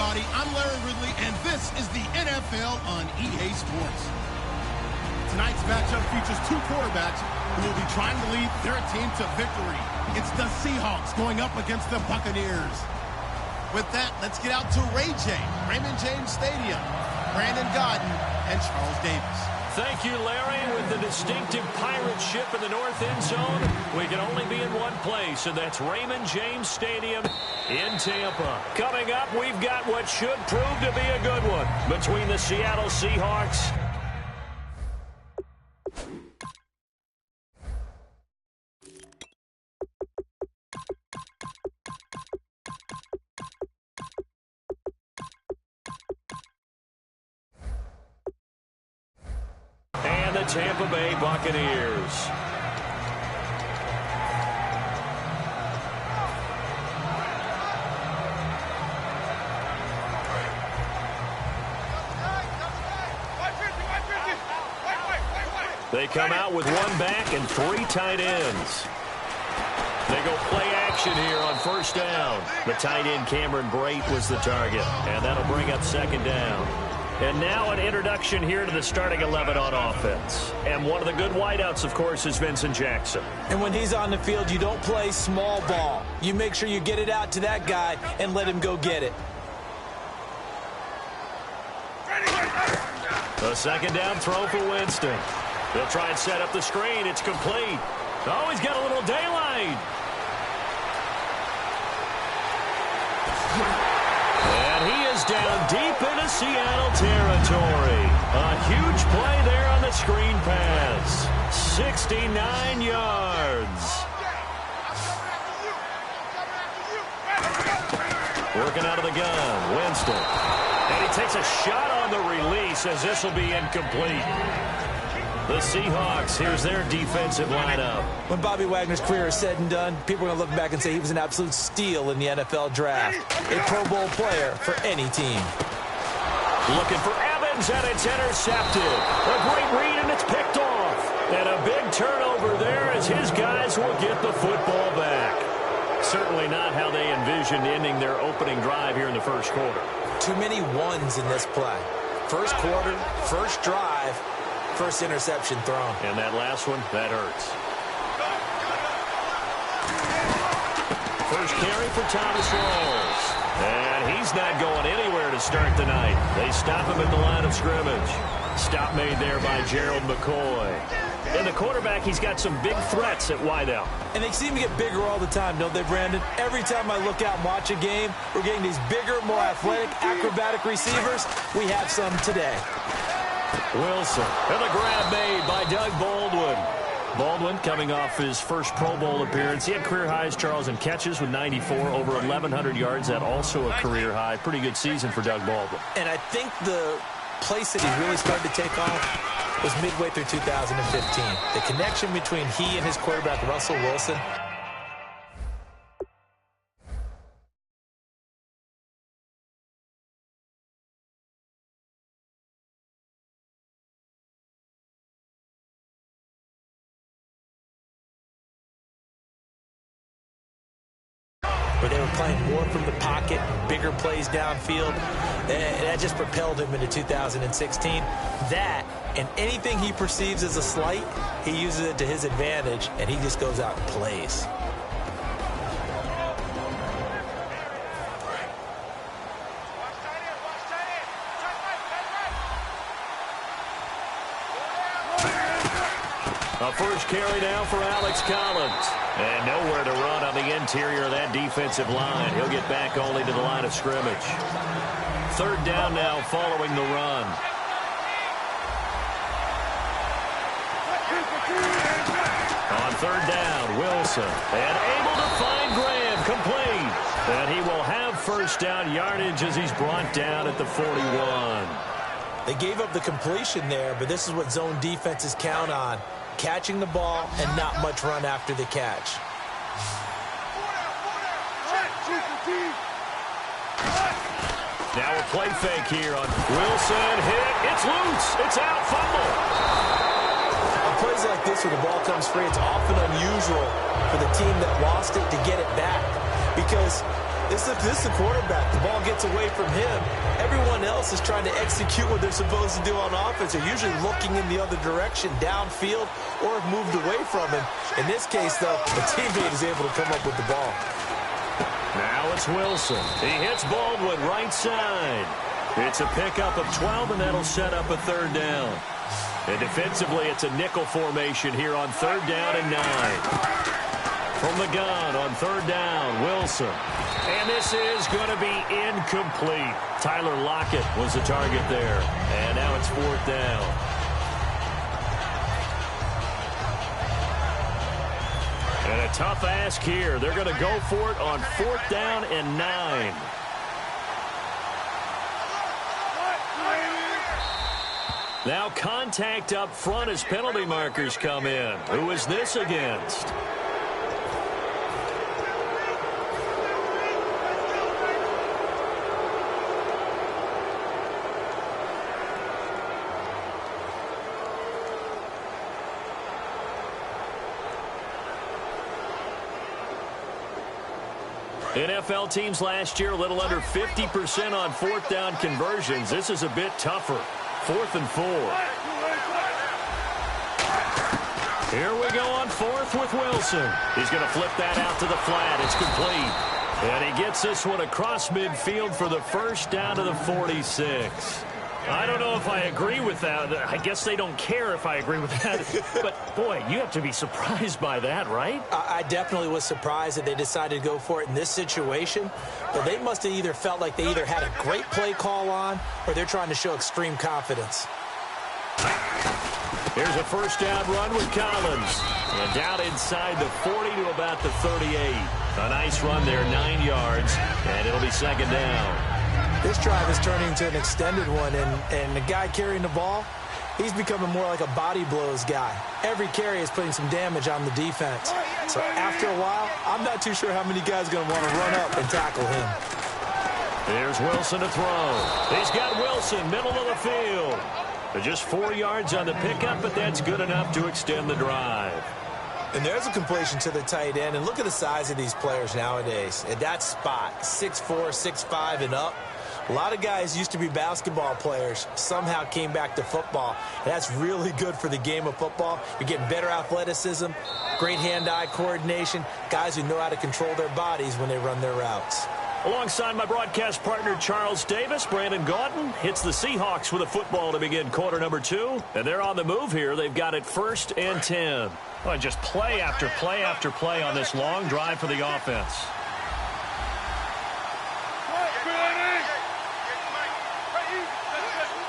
everybody. I'm Larry Ridley, and this is the NFL on EA Sports. Tonight's matchup features two quarterbacks who will be trying to lead their team to victory. It's the Seahawks going up against the Buccaneers. With that, let's get out to Raymond James Stadium, Brandon Gaudin, and Charles Davis. Thank you, Larry. With the distinctive pirate ship in the north end zone, we can only be in one place, and that's Raymond James Stadium in Tampa. Coming up, we've got what should prove to be a good one between the Seattle Seahawks and the Tampa Bay Buccaneers. They come out with one back and three tight ends. They go play action here on first down. The tight end Cameron Brate was the target, and that'll bring up second down. And now an introduction here to the starting 11 on offense. And one of the good wideouts, of course, is Vincent Jackson. And when he's on the field, you don't play small ball. You make sure you get it out to that guy and let him go get it. The second down throw for Winston. They'll try and set up the screen. It's complete. Oh, he's got a little daylight. And he is down deep into Seattle territory. A huge play there on the screen pass. 69 yards. Working out of the gun, Winston. And he takes a shot on the release as this will be incomplete. The Seahawks, here's their defensive lineup. When Bobby Wagner's career is said and done, people are going to look back and say he was an absolute steal in the NFL draft. A Pro Bowl player for any team. Looking for Evans, and it's intercepted. A great read, and it's picked off. And a big turnover there as his guys will get the football back. Certainly not how they envisioned ending their opening drive here in the first quarter. Too many ones in this play. First quarter, first drive, first interception thrown. And that last one, that hurts. First carry for Thomas Rawls. And he's not going anywhere to start the night. They stop him at the line of scrimmage. Stop made there by Gerald McCoy. And the quarterback, he's got some big threats at wideout. And they seem to get bigger all the time, don't they, Brandon? Every time I look out and watch a game, we're getting these bigger, more athletic, acrobatic receivers. We have some today. Wilson, and the grab made by Doug Baldwin. Baldwin coming off his first Pro Bowl appearance. He had career highs, Charles, in catches with 94, over 1,100 yards. That also a career high. Pretty good season for Doug Baldwin. And I think the place that he really started to take off was midway through 2015. The connection between he and his quarterback, Russell Wilson. Where they were playing more from the pocket, bigger plays downfield. And that just propelled him into 2016. That, and anything he perceives as a slight, he uses it to his advantage, and he just goes out and plays. A first carry now for Alex Collins. And nowhere to run on the interior of that defensive line. He'll get back only to the line of scrimmage. Third down now following the run. On third down, Wilson. And able to find Graham, complete. And he will have first down yardage as he's brought down at the 41. They gave up the completion there, but this is what zone defenses count on. Catching the ball and not much run after the catch. Now a play fake here on Wilson. Hit. It's loose. It's out. Fumble. On plays like this where the ball comes free, it's often unusual for the team that lost it to get it back. Because This is the quarterback. The ball gets away from him. Everyone else is trying to execute what they're supposed to do on offense. They're usually looking in the other direction, downfield, or have moved away from him. In this case, though, the teammate is able to come up with the ball. Now it's Wilson. He hits Baldwin right side. It's a pickup of 12, and that'll set up a third down. And defensively, it's a nickel formation here on third down and 9. From the gun on third down, Wilson. And this is going to be incomplete. Tyler Lockett was the target there. And now it's fourth down. And a tough ask here. They're going to go for it on fourth down and 9. Now contact up front as penalty markers come in. Who is this against? NFL teams last year a little under 50% on fourth down conversions. This is a bit tougher. 4th and 4. Here we go on fourth with Wilson. He's going to flip that out to the flat. It's complete. And he gets this one across midfield for the first down to the 46. I don't know if I agree with that. I guess they don't care if I agree with that. But, boy, you have to be surprised by that, right? I definitely was surprised that they decided to go for it in this situation. But they must have either felt like they either had a great play call on or they're trying to show extreme confidence. Here's a first down run with Collins. And down inside the 40 to about the 38. A nice run there, 9 yards. And it'll be second down. This drive is turning into an extended one, and the guy carrying the ball, he's becoming more like a body blows guy. Every carry is putting some damage on the defense. So after a while, I'm not too sure how many guys are going to want to run up and tackle him. Here's Wilson to throw. He's got Wilson, middle of the field. Just 4 yards on the pickup, but that's good enough to extend the drive. And there's a completion to the tight end, and look at the size of these players nowadays. At that spot, 6'4", 6'5", and up. A lot of guys used to be basketball players, somehow came back to football. And that's really good for the game of football. You're getting better athleticism, great hand-eye coordination, guys who know how to control their bodies when they run their routes. Alongside my broadcast partner, Charles Davis, Brandon Gaudin hits the Seahawks with a football to begin quarter number 2. And they're on the move here. They've got it 1st and 10. Well, just play after play after play on this long drive for the offense.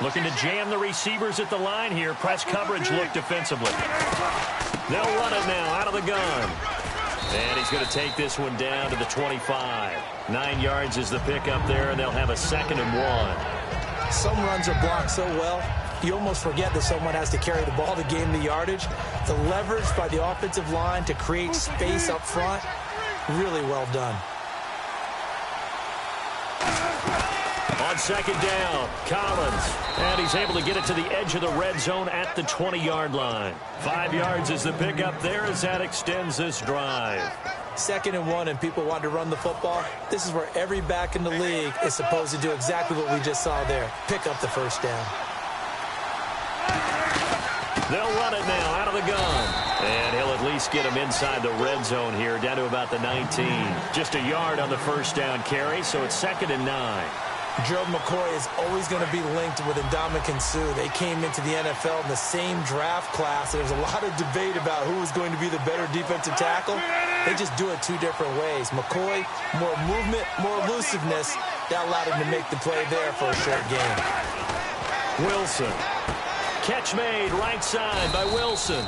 Looking to jam the receivers at the line here. Press coverage look defensively. They'll run it now out of the gun. And he's going to take this one down to the 25. 9 yards is the pickup there, and they'll have a 2nd and 1. Some runs are blocked so well, you almost forget that someone has to carry the ball to gain the yardage. The leverage by the offensive line to create space up front, really well done. On 2nd down, Collins. And he's able to get it to the edge of the red zone at the 20-yard line. 5 yards is the pickup there as that extends this drive. 2nd and 1, and people want to run the football. This is where every back in the league is supposed to do exactly what we just saw there. Pick up the first down. They'll run it now out of the gun. And he'll at least get him inside the red zone here, down to about the 19. Just a yard on the first down carry, so it's 2nd and 9. Gerald McCoy is always going to be linked with Ndamukong Suh. They came into the NFL in the same draft class. There's a lot of debate about who was going to be the better defensive tackle. They just do it 2 different ways. McCoy, more movement, more elusiveness. That allowed him to make the play there for a short gain. Wilson. Catch made right side by Wilson.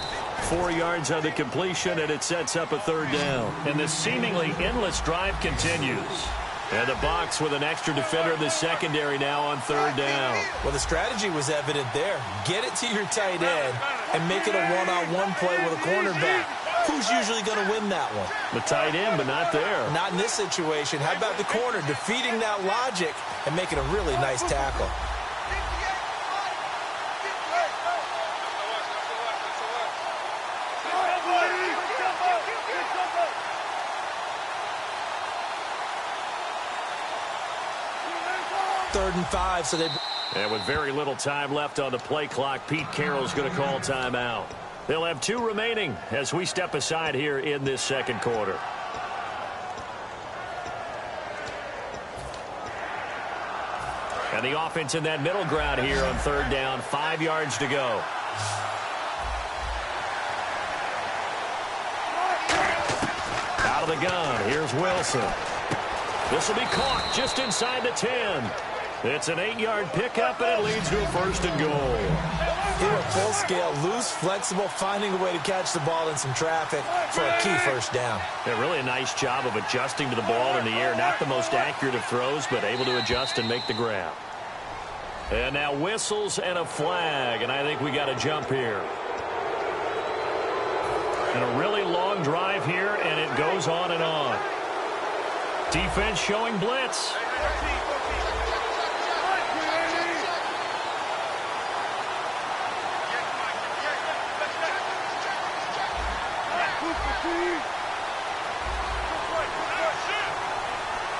4 yards on the completion, and it sets up a 3rd down. And the seemingly endless drive continues. And the box with an extra defender in the secondary now on 3rd down. Well, the strategy was evident there. Get it to your tight end and make it a one-on-one play with a cornerback. Who's usually going to win that one? The tight end, but not there. Not in this situation. How about the corner defeating that logic and making a really nice tackle? 3rd and 5, so they... And with very little time left on the play clock, Pete Carroll's going to call timeout. They'll have 2 remaining as we step aside here in this second quarter. And the offense in that middle ground here on 3rd down, 5 yards to go. Out of the gun, here's Wilson. This will be caught just inside the 10. It's an 8-yard pickup, and it leads to a 1st and goal. They were full scale, loose, flexible, finding a way to catch the ball in some traffic for a key 1st down. Yeah, really a nice job of adjusting to the ball in the air. Not the most accurate of throws, but able to adjust and make the grab. And now whistles and a flag, and I think we got a jump here. And a really long drive here, and it goes on and on. Defense showing blitz.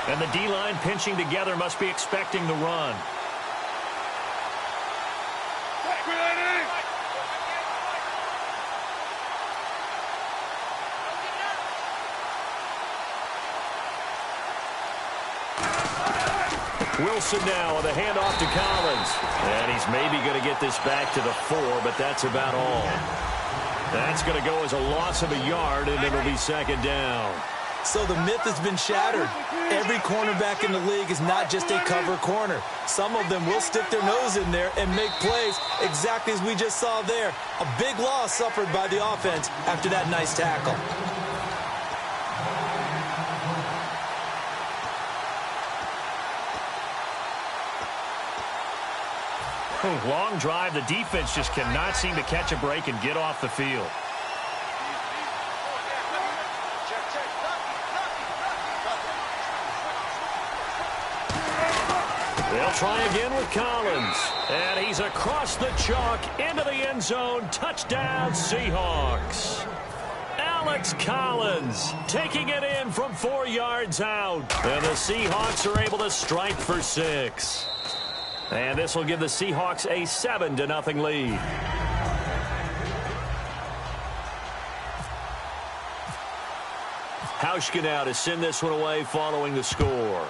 And the D-line pinching together must be expecting the run. Wilson now with a handoff to Collins. And he's maybe going to get this back to the 4, but that's about all. That's going to go as a loss of a yard, and it'll be 2nd down. So the myth has been shattered. Every cornerback in the league is not just a cover corner. Some of them will stick their nose in there and make plays exactly as we just saw there. A big loss suffered by the offense after that nice tackle. Long drive. The defense just cannot seem to catch a break and get off the field. They'll try again with Collins. And he's across the chalk into the end zone. Touchdown, Seahawks. Alex Collins taking it in from 4 yards out. And the Seahawks are able to strike for 6. And this will give the Seahawks a 7-0 lead. Hauschka now to send this one away following the score.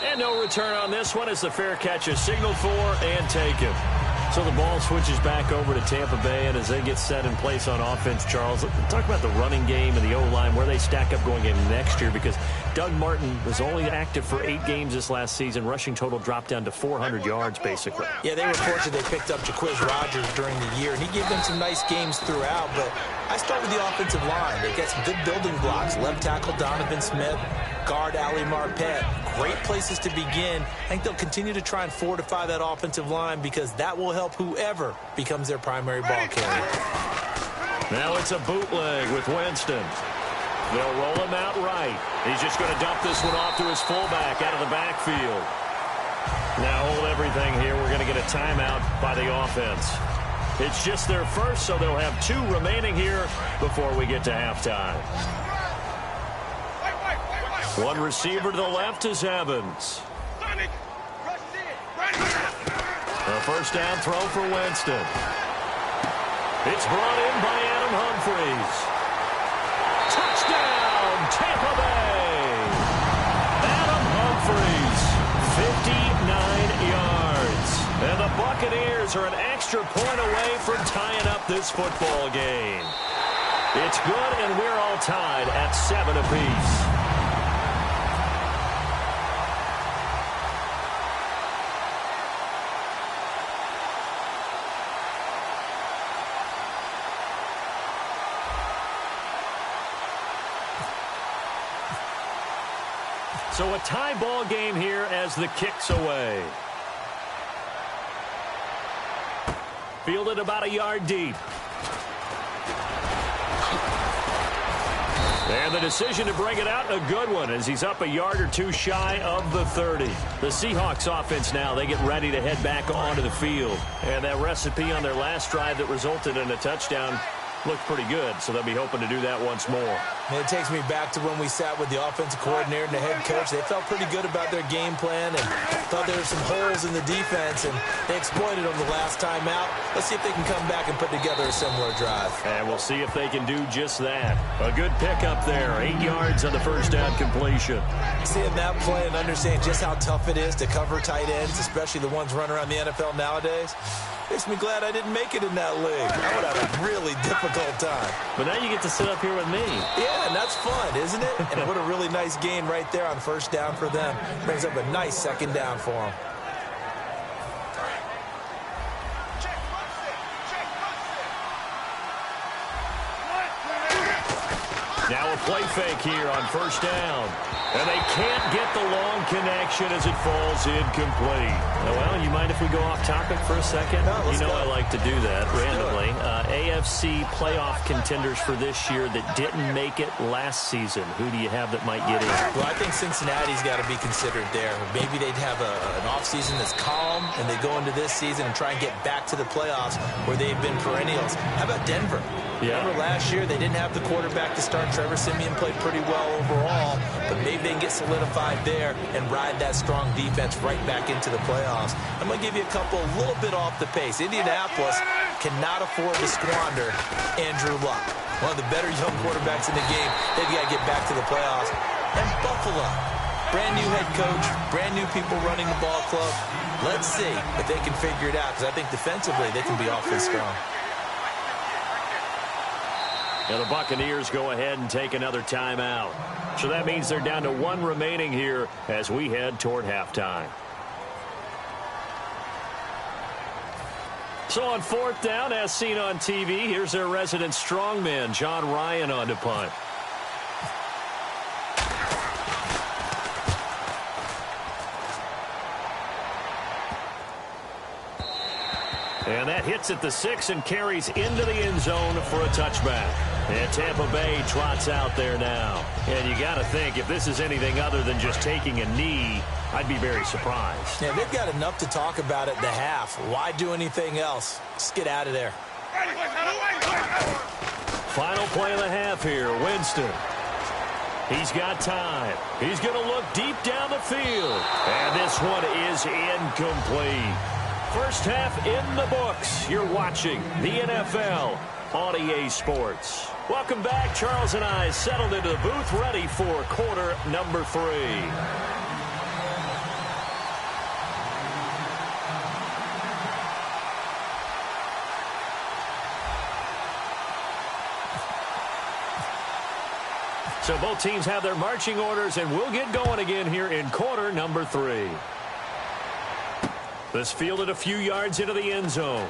And no return on this one as the fair catch is signaled for and taken. So the ball switches back over to Tampa Bay, and as they get set in place on offense, Charles, talk about the running game and the O-line, where they stack up going into next year, because Doug Martin was only active for 8 games this last season. Rushing total dropped down to 400 yards, basically. Yeah, they were fortunate they picked up Jaquiz Rogers during the year, and he gave them some nice games throughout, but I start with the offensive line. They got some good building blocks. Left tackle Donovan Smith, guard Ali Marpet. Great places to begin. I think they'll continue to try and fortify that offensive line because that will help whoever becomes their primary ball carrier. Now it's a bootleg with Winston. They'll roll him out right. He's just going to dump this one off to his fullback out of the backfield. Now hold everything here. We're going to get a timeout by the offense. It's just their first, so they'll have 2 remaining here before we get to halftime. One receiver to the left is Evans. A first down throw for Winston. It's brought in by Adam Humphries. Touchdown, Tampa Bay. Adam Humphries, 59 yards. And the Buccaneers are an extra point away from tying up this football game. It's good, and we're all tied at 7 apiece. So a tie ball game here as the kick's away. Fielded about a yard deep. And the decision to bring it out, a good one, as he's up a yard or 2 shy of the 30. The Seahawks offense now, they get ready to head back onto the field. And that recipe on their last drive that resulted in a touchdown, 4th and 1. looked pretty good, so they'll be hoping to do that once more. And it takes me back to when we sat with the offensive coordinator and the head coach. They felt pretty good about their game plan and thought there were some holes in the defense, and they exploited them the last time out. Let's see if they can come back and put together a similar drive. And we'll see if they can do just that. A good pickup there, 8 yards on the first down completion. Seeing that play and understanding just how tough it is to cover tight ends, especially the ones running around the NFL nowadays, makes me glad I didn't make it in that league. I would have a really difficult time. But now you get to sit up here with me. Yeah, and that's fun, isn't it? And what a really nice gain right there on first down for them. Brings up a nice second down for them. Now a play fake here on first down. And they can't get the long connection as it falls incomplete. Well, you mind if we go off topic for a second? No, let's go. I like to do that randomly. AFC playoff contenders for this year that didn't make it last season. Who do you have that might get in? Well, I think Cincinnati's got to be considered there. Maybe they'd have an offseason that's calm, and they go into this season and try and get back to the playoffs where they've been perennials. How about Denver? Yeah. Remember last year they didn't have the quarterback to start. Trevor Siemian played pretty well overall, but maybe they can get solidified there and ride that strong defense right back into the playoffs. I'm going to give you a couple a little bit off the pace. Indianapolis cannot afford to squander Andrew Luck, one of the better young quarterbacks in the game. They've got to get back to the playoffs. And Buffalo, brand new head coach, brand new people running the ball club. Let's see if they can figure it out, because I think defensively they can be awfully strong. Now the Buccaneers go ahead and take another timeout. So that means they're down to 1 remaining here as we head toward halftime. So on fourth down, as seen on TV, here's their resident strongman, John Ryan, on to punt. And that hits at the 6 and carries into the end zone for a touchback. And Tampa Bay trots out there now. And you got to think, if this is anything other than just taking a knee, I'd be very surprised. Yeah, they've got enough to talk about at the half. Why do anything else? Just get out of there. Final play of the half here, Winston. He's got time. He's going to look deep down the field. And this one is incomplete. First half in the books. You're watching the NFL on EA Sports. Welcome back. Charles and I settled into the booth, ready for quarter number 3. So both teams have their marching orders, and we'll get going again here in quarter number 3. This fielded a few yards into the end zone.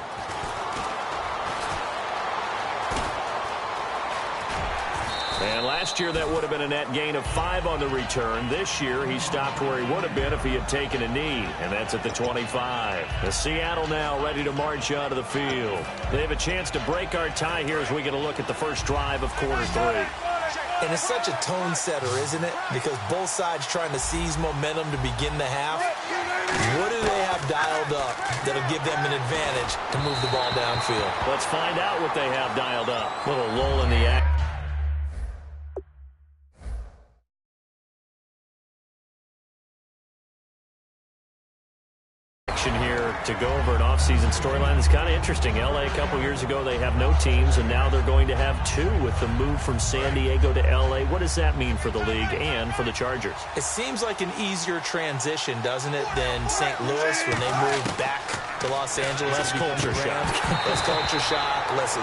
And last year that would have been a net gain of 5 on the return. This year he stopped where he would have been if he had taken a knee, and that's at the 25. The Seattle now ready to march out of the field. They have a chance to break our tie here as we get a look at the first drive of quarter 3. And it's such a tone setter, isn't it? Because both sides trying to seize momentum to begin the half. What do they have dialed up that'll give them an advantage to move the ball downfield? Let's find out what they have dialed up. Little lull in the act. Here to go over an offseason storyline that's kind of interesting. LA a couple years ago, they have no teams, and now they're going to have 2 with the move from San Diego to LA. What does that mean for the league and for the Chargers? It seems like an easier transition, doesn't it, than St. Louis when they moved back to Los Angeles. Less culture shock. Less culture shock, less,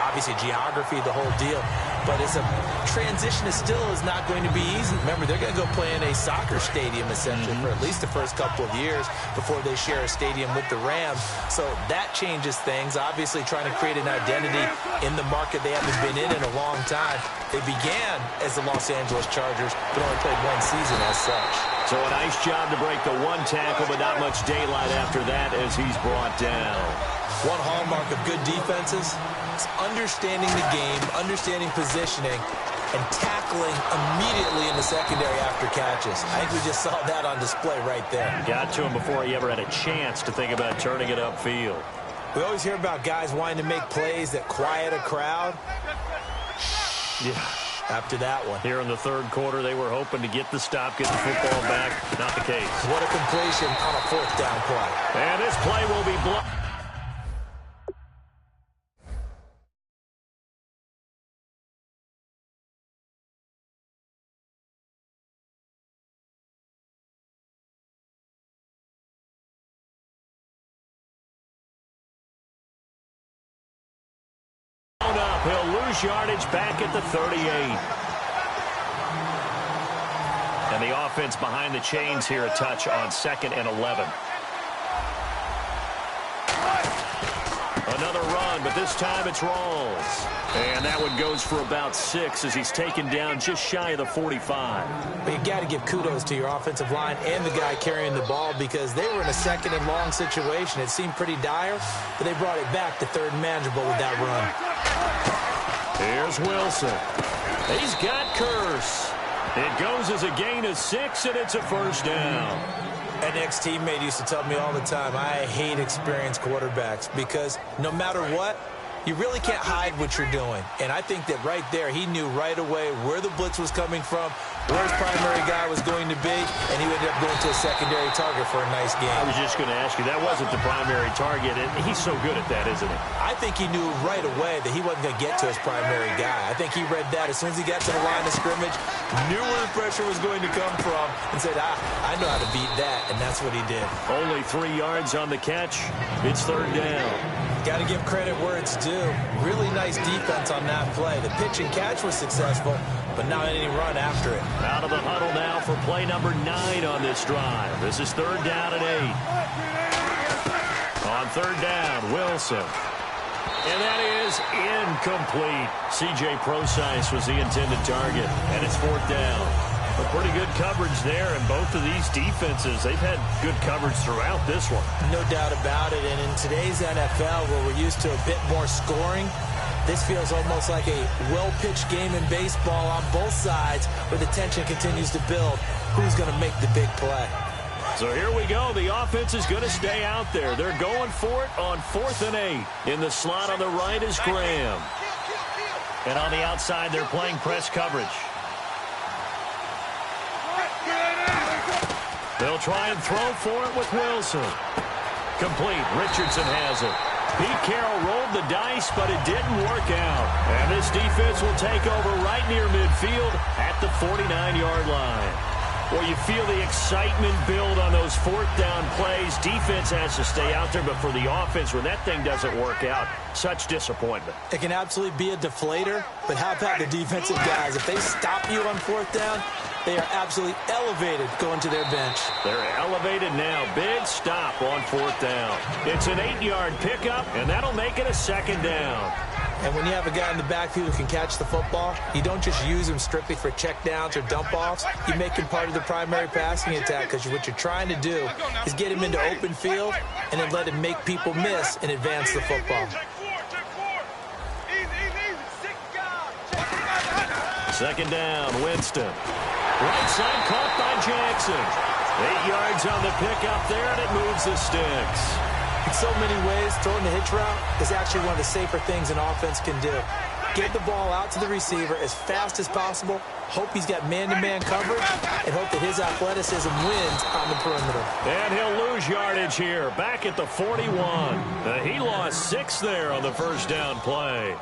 obviously geography, the whole deal. But it's a transition that still is not going to be easy. Remember, they're going to go play in a soccer stadium, essentially, for at least the first couple of years before they share a stadium with the Rams. So that changes things. Obviously, trying to create an identity in the market they haven't been in a long time. They began as the Los Angeles Chargers, but only played 1 season as such. So a nice job to break the 1 tackle, but not much daylight after that as he's brought down. One hallmark of good defenses is understanding the game, understanding positioning, and tackling immediately in the secondary after catches. I think we just saw that on display right there. Got to him before he ever had a chance to think about turning it upfield. We always hear about guys wanting to make plays that quiet a crowd. Yeah. After that one. Here in the third quarter, they were hoping to get the stop, get the football back. Not the case. What a completion on a fourth down play. And this play will be blocked. He'll lose yardage back at the 38. And the offense behind the chains here, a touch on 2nd and 11. Another run, but this time it's Rawls. And that one goes for about 6 as he's taken down just shy of the 45. But you got to give kudos to your offensive line and the guy carrying the ball because they were in a 2nd and long situation. It seemed pretty dire, but they brought it back to 3rd and manageable with that run. Here's Wilson. He's got Curse. It goes as a gain of 6, and it's a first down. An ex-teammate used to tell me all the time, I hate experienced quarterbacks because no matter what, you really can't hide what you're doing. And I think that right there, he knew right away where the blitz was coming from, where his primary guy was going to be, and he ended up going to a secondary target for a nice game. I was just going to ask you, that wasn't the primary target, and he's so good at that, isn't he? I think he knew right away that he wasn't going to get to his primary guy. I think he read that as soon as he got to the line of scrimmage, knew where the pressure was going to come from, and said, I know how to beat that, and that's what he did. Only 3 yards on the catch. It's 3rd down. Got to give credit where it's due. Really nice defense on that play. The pitch and catch was successful, but not any run after it. Out of the huddle now for play number 9 on this drive. This is 3rd down and 8. On 3rd down, Wilson. And that is incomplete. C.J. Procise was the intended target, and it's 4th down. A pretty good coverage there, and both of these defenses, they've had good coverage throughout this one. No doubt about it, and in today's NFL, where we're used to a bit more scoring, this feels almost like a well-pitched game in baseball on both sides, where the tension continues to build. Who's going to make the big play? So here we go. The offense is going to stay out there. They're going for it on 4th and 8. In the slot on the right is Graham. And on the outside, they're playing press coverage. They'll try and throw for it with Wilson. Complete. Richardson has it. Pete Carroll rolled the dice, but it didn't work out. And this defense will take over right near midfield at the 49-yard line. Well, you feel the excitement build on those 4th down plays. Defense has to stay out there, but for the offense, when that thing doesn't work out, such disappointment. It can absolutely be a deflator, but how about the defensive guys? If they stop you on 4th down, they are absolutely elevated going to their bench. They're elevated now. Big stop on 4th down. It's an 8-yard pickup, and that'll make it a 2nd down. And when you have a guy in the backfield who can catch the football, you don't just use him strictly for checkdowns or dump-offs. You make him part of the primary passing attack because what you're trying to do is get him into open field and then let him make people miss and advance the football. 2nd down, Winston. Right side caught by Jackson. 8 yards on the pickup there, and it moves the sticks. In so many ways, throwing the hitch route is actually one of the safer things an offense can do. Get the ball out to the receiver as fast as possible, hope he's got man-to-man coverage, and hope that his athleticism wins on the perimeter. And he'll lose yardage here, back at the 41. He lost 6 there on the 1st down play.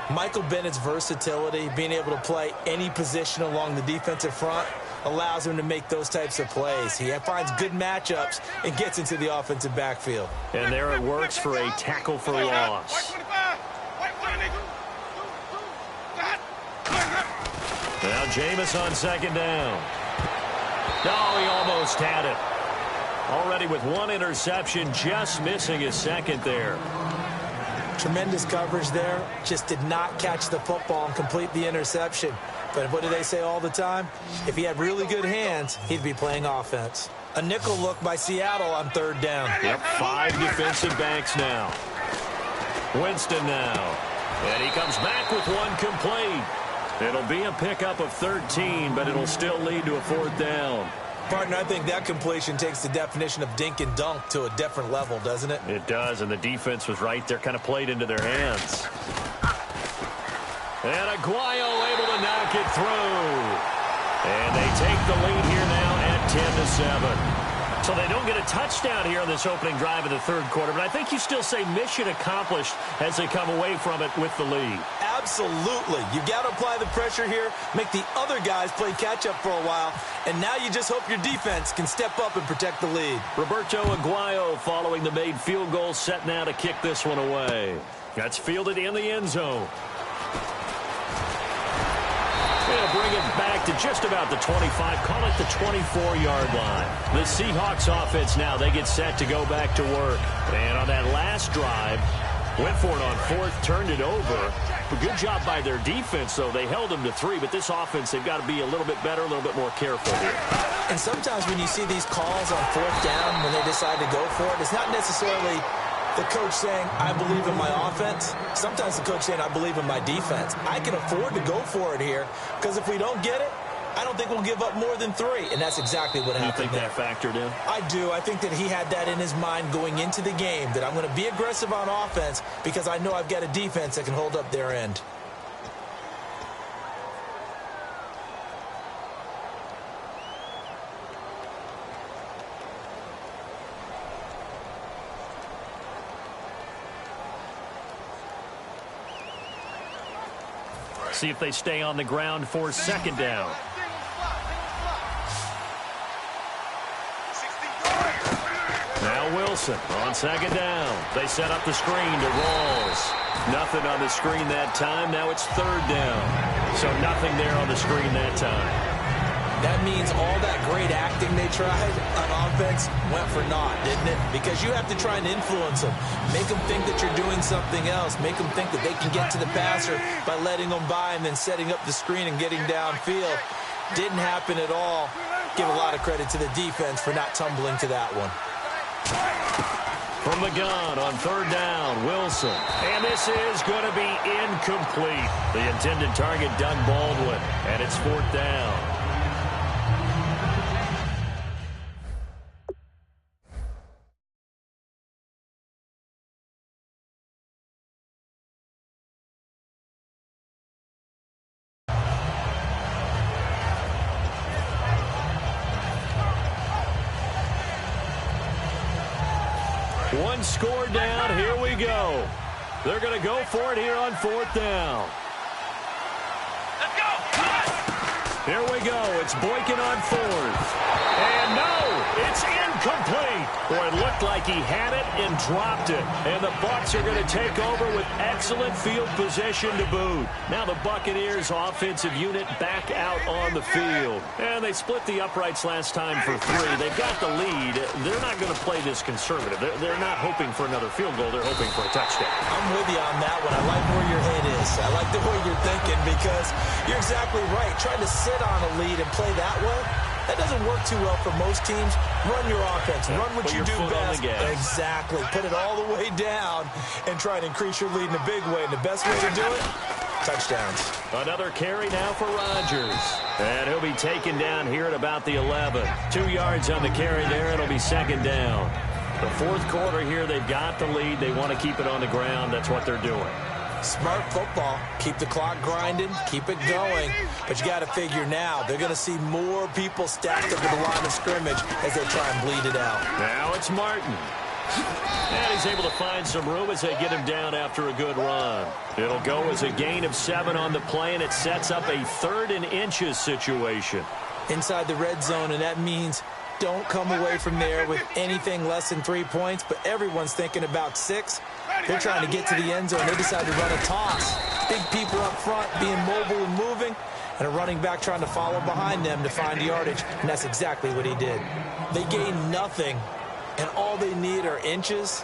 Michael Bennett's versatility, being able to play any position along the defensive front, allows him to make those types of plays. He finds good matchups and gets into the offensive backfield. And there it works for a tackle for loss. Now Jameis on 2nd down. Oh, he almost had it. Already with 1 interception, just missing his 2nd there. Tremendous coverage there. Just did not catch the football and complete the interception. But what do they say all the time? If he had really good hands, he'd be playing offense. A nickel look by Seattle on 3rd down. Yep, 5 defensive backs now. Winston now. And he comes back with 1 complete. It'll be a pickup of 13, but it'll still lead to a 4th down. Partner, I think that completion takes the definition of dink and dunk to a different level, doesn't it? It does, and the defense was right there, kind of played into their hands. And Aguayo able to knock it through. And they take the lead here now at 10-7. So they don't get a touchdown here on this opening drive of the third quarter, but I think you still say mission accomplished as they come away from it with the lead. Absolutely. You've got to apply the pressure here, make the other guys play catch-up for a while, and now you just hope your defense can step up and protect the lead. Roberto Aguayo following the made field goal, set now to kick this one away. That's fielded in the end zone. They'll bring it back to just about the 25, call it the 24-yard line. The Seahawks offense now, they get set to go back to work. And on that last drive, went for it on fourth, turned it over. A good job by their defense, though. They held them to 3, but this offense, they've got to be a little bit better, a little bit more careful here. And sometimes when you see these calls on fourth down, when they decide to go for it, it's not necessarily the coach saying, I believe in my offense. Sometimes the coach saying, I believe in my defense. I can afford to go for it here because if we don't get it, I don't think we'll give up more than 3. And that's exactly what happened. You think that factored in? I do. I think that he had that in his mind going into the game, that I'm going to be aggressive on offense because I know I've got a defense that can hold up their end. See if they stay on the ground for second down. Now Wilson on second down. They set up the screen to Rawls. Nothing on the screen that time. Now it's third down. So nothing there on the screen that time. That means all that great acting they tried on offense went for naught, didn't it? Because you have to try and influence them. Make them think that you're doing something else. Make them think that they can get to the passer by letting them by and then setting up the screen and getting downfield. Didn't happen at all. Give a lot of credit to the defense for not tumbling to that one. From the gun on third down, Wilson. And this is going to be incomplete. The intended target, Doug Baldwin. And it's fourth down. One score down. Here we go. They're going to go for it here on fourth down. Let's go. Here we go. It's Boykin on fourth. And no, it's incomplete. Boy, it looked like he had it and dropped it. And the Bucs are going to take over with excellent field position to boot. Now the Buccaneers offensive unit back out on the field. And they split the uprights last time for 3. They've got the lead. They're not going to play this conservative. They're not hoping for another field goal. They're hoping for a touchdown. I'm with you on that one. I like where your head is. I like the way you're thinking because you're exactly right. Trying to sit on a lead and play that way, that doesn't work too well for most teams. Run your offense. Run what you do best. Exactly. Put it all the way down and try to increase your lead in a big way. And the best way to do it, touchdowns. Another carry now for Rodgers. And he'll be taken down here at about the 11. 2 yards on the carry there. It'll be second down. The fourth quarter here, they've got the lead. They want to keep it on the ground. That's what they're doing. Smart football. Keep the clock grinding. Keep it going. But you got to figure now, they're going to see more people stacked up at the line of scrimmage as they try and bleed it out. Now it's Martin. And he's able to find some room as they get him down after a good run. It'll go as a gain of 7 on the play, and it sets up a 3rd and inches situation. Inside the red zone, and that means don't come away from there with anything less than 3 points, but everyone's thinking about 6. They're trying to get to the end zone. They decide to run a toss. Big people up front being mobile and moving, and a running back trying to follow behind them to find yardage, and that's exactly what he did. They gain nothing, and all they need are inches.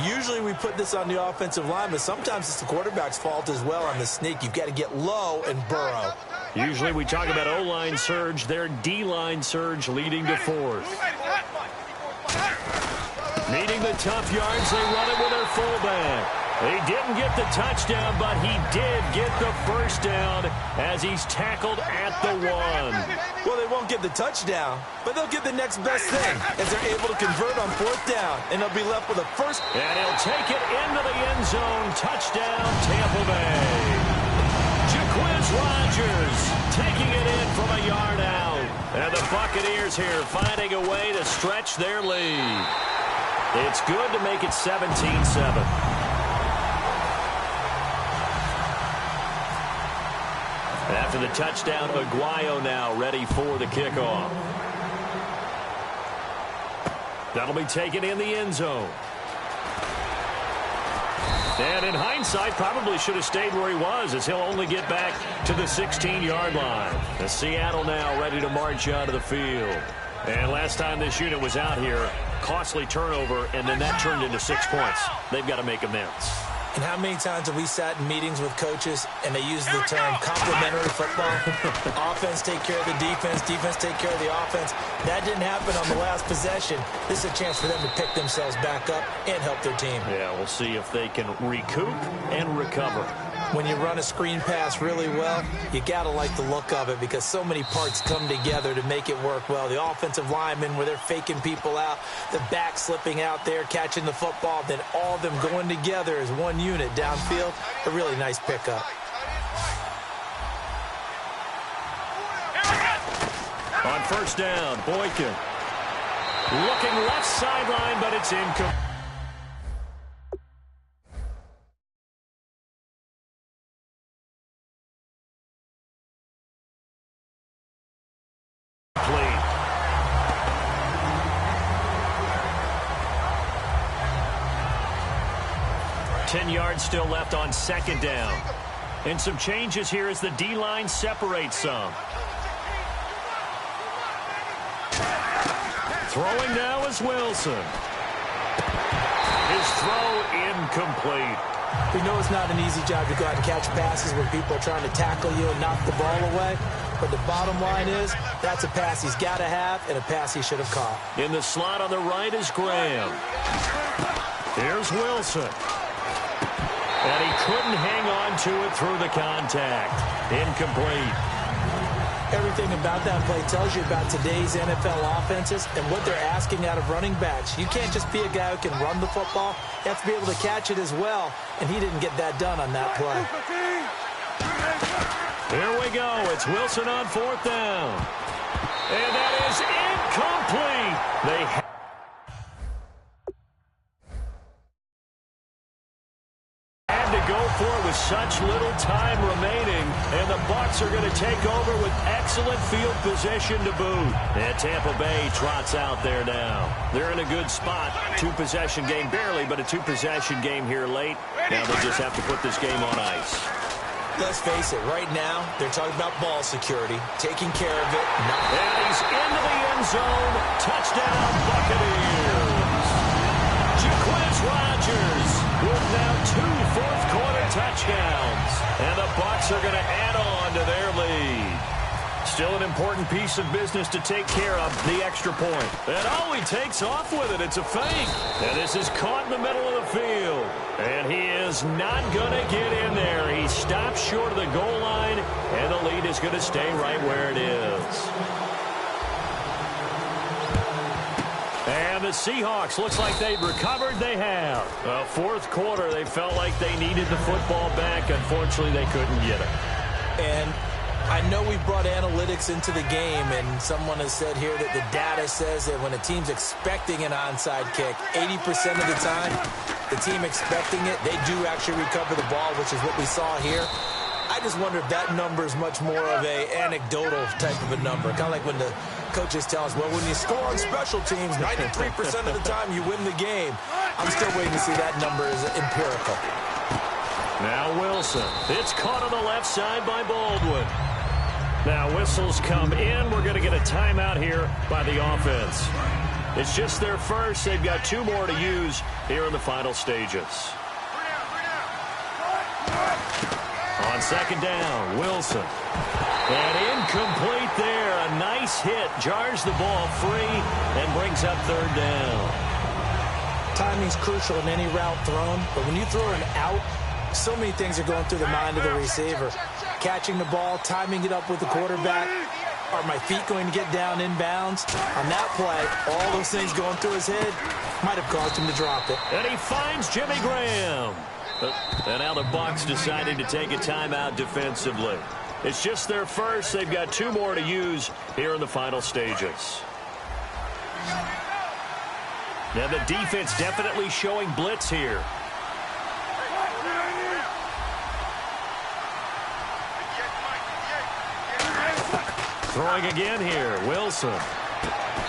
Usually we put this on the offensive line, but sometimes it's the quarterback's fault as well on the sneak. You've got to get low and burrow. Usually we talk about O-line surge. Their D-line surge leading to 4th. Needing the tough yards, they run it with their fullback. He didn't get the touchdown, but he did get the first down as he's tackled at the 1. Well, they won't get the touchdown, but they'll get the next best thing as they're able to convert on 4th down, and they'll be left with a first. And he'll take it into the end zone. Touchdown, Tampa Bay. Jaquiz Rodgers taking it in from a yard out. And the Buccaneers here finding a way to stretch their lead. It's good to make it 17-7. After the touchdown, Aguayo now ready for the kickoff. That'll be taken in the end zone. And in hindsight, probably should have stayed where he was, as he'll only get back to the 16-yard line. The Seattle now ready to march out of the field. And last time this unit was out here, costly turnover, and then that turned into 6 points. They've got to make amends. And how many times have we sat in meetings with coaches and they use the term complementary football? Offense take care of the defense, defense take care of the offense. That didn't happen on the last possession. This is a chance for them to pick themselves back up and help their team. Yeah, we'll see if they can recoup and recover. When you run a screen pass really well, you got to like the look of it because so many parts come together to make it work well. The offensive linemen, where they're faking people out, the back slipping out there, catching the football, then all of them going together as one unit downfield. A really nice pickup. On 1st down, Boykin. Looking left sideline, but it's incomplete. Yards still left on 2nd down. And some changes here as the D-line separates some. Throwing now is Wilson. His throw incomplete. We know it's not an easy job to go out and catch passes when people are trying to tackle you and knock the ball away. But the bottom line is, that's a pass he's got to have and a pass he should have caught. In the slot on the right is Graham. Here's Wilson. And he couldn't hang on to it through the contact. Incomplete. Everything about that play tells you about today's NFL offenses and what they're asking out of running backs. You can't just be a guy who can run the football. You have to be able to catch it as well, and he didn't get that done on that play. Here we go. It's Wilson on 4th down. And that is incomplete. They go for it with such little time remaining, and the Bucs are going to take over with excellent field position to boot. And Tampa Bay trots out there now. They're in a good spot. 2-possession game, barely, but a 2-possession game here late. Now they just have to put this game on ice. Let's face it, right now, they're talking about ball security, taking care of it. And he's into the end zone. Touchdown, Buccaneers. Jaquiz Rodgers with now 2 fourth-quarter touchdowns. And the Bucs are going to add on to their lead. Still an important piece of business to take care of, the extra point. And oh, he takes off with it. It's a fake. And this is caught in the middle of the field. And he is not going to get in there. He stops short of the goal line, and the lead is going to stay right where it is. And the Seahawks, looks like they've recovered. They have. Fourth quarter, they felt like they needed the football back. Unfortunately, they couldn't get it. And I know we brought analytics into the game, and someone has said here that the data says that when a team's expecting an onside kick, 80% of the time, the team expecting it, they do actually recover the ball, which is what we saw here. I just wonder if that number is much more of a anecdotal type of a number. Kind of like when the coaches tell us, well, when you score on special teams, 93% of the time you win the game. I'm still waiting to see that number is empirical. Now Wilson. It's caught on the left side by Baldwin. Now whistles come in. We're going to get a timeout here by the offense. It's just their first. They've got 2 more to use here in the final stages. On second down, Wilson. And incomplete there. A nice hit. Jars the ball free and brings up third down. Timing's crucial in any route thrown, but when you throw an out, so many things are going through the mind of the receiver. Catching the ball, timing it up with the quarterback. Are my feet going to get down inbounds? On that play, all those things going through his head might have caused him to drop it. And he finds Jimmy Graham. And now the Bucs deciding to take a timeout defensively. It's just their first. They've got 2 more to use here in the final stages. Now the defense definitely showing blitz here. Throwing again here, Wilson.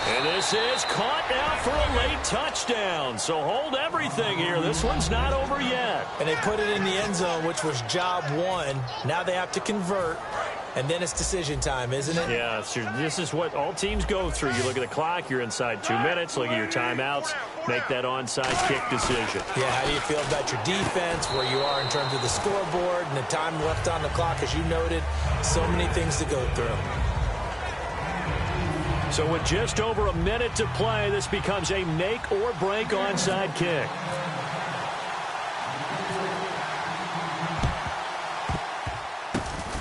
And this is caught now for a late touchdown. So hold everything here. This one's not over yet. And they put it in the end zone, which was job 1. Now they have to convert. And then it's decision time, isn't it? Yeah, this is what all teams go through. You look at the clock, you're inside 2 minutes, look at your timeouts, make that onside kick decision. Yeah, how do you feel about your defense, where you are in terms of the scoreboard, and the time left on the clock, as you noted? So many things to go through. So with just over a minute to play, this becomes a make or break onside kick.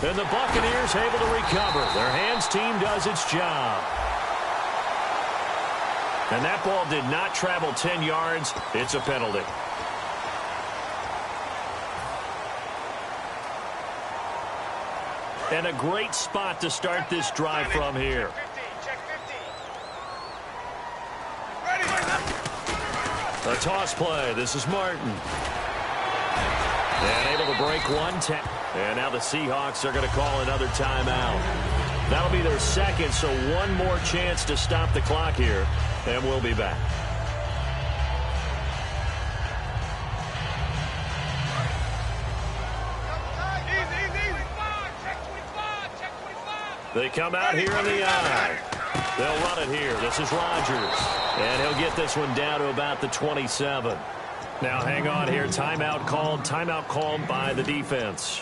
And the Buccaneers able to recover. Their hands team does its job. And that ball did not travel 10 yards. It's a penalty. And a great spot to start this drive from here. A toss play. This is Martin. And able to break 1-10. And now the Seahawks are going to call another timeout. That'll be their second, so one more chance to stop the clock here. And we'll be back. They come out here in the eye. They'll run it here. This is Rodgers. And he'll get this one down to about the 27. Now hang on here. Timeout called by the defense.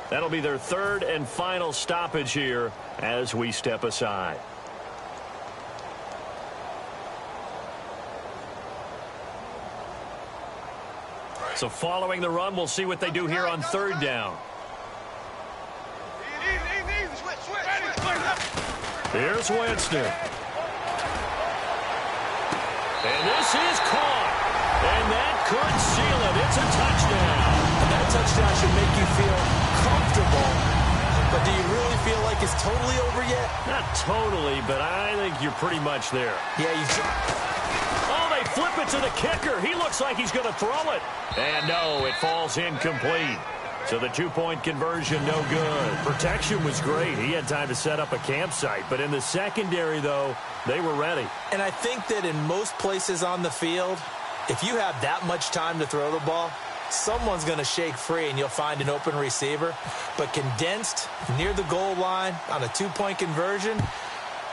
That'll be their third and final stoppage here as we step aside. So following the run, we'll see what they do here on third down. Here's Winston. And this is caught. And that could seal it. It's a touchdown. And that touchdown should make you feel comfortable. But do you really feel like it's totally over yet? Not totally, but I think you're pretty much there. Yeah, Oh, they flip it to the kicker. He looks like he's going to throw it. And no, it falls incomplete. So the 2-point conversion, no good. Protection was great. He had time to set up a campsite. But in the secondary, though, they were ready. And I think that in most places on the field, if you have that much time to throw the ball, someone's going to shake free and you'll find an open receiver. But condensed near the goal line on a 2-point conversion,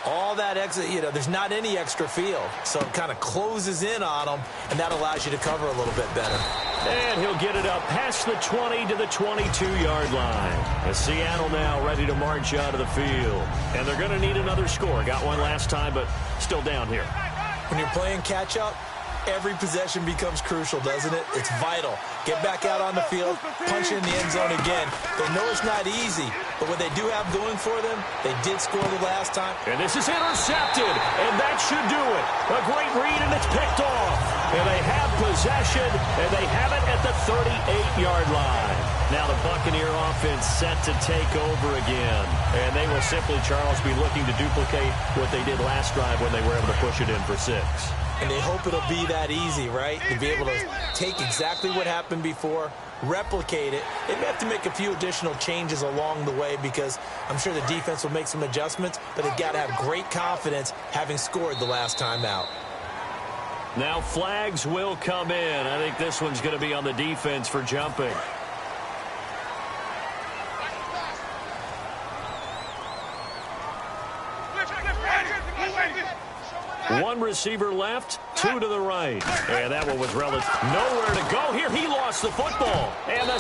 all that extra, there's not any extra field. So it kind of closes in on them, and that allows you to cover a little bit better. And he'll get it up past the 20 to the 22-yard line. As Seattle now ready to march out of the field. And they're going to need another score. Got one last time, but still down here. When you're playing catch-up, every possession becomes crucial, doesn't it? It's vital. Get back out on the field, punch in the end zone again. They know it's not easy, but what they do have going for them, they did score the last time. And this is intercepted, and that should do it. A great read, and it's picked off. And they have possession, and they have it at the 38-yard line. Now the Buccaneer offense set to take over again. And they will simply, Charles, be looking to duplicate what they did last drive when they were able to push it in for 6. And they hope it'll be that easy, right? To be able to take exactly what happened before, replicate it. They may have to make a few additional changes along the way because I'm sure the defense will make some adjustments, but they've got to have great confidence having scored the last time out. Now flags will come in. I think this one's going to be on the defense for jumping. One receiver left, 2 to the right. And that one was relative. Nowhere to go here. He lost the football. And the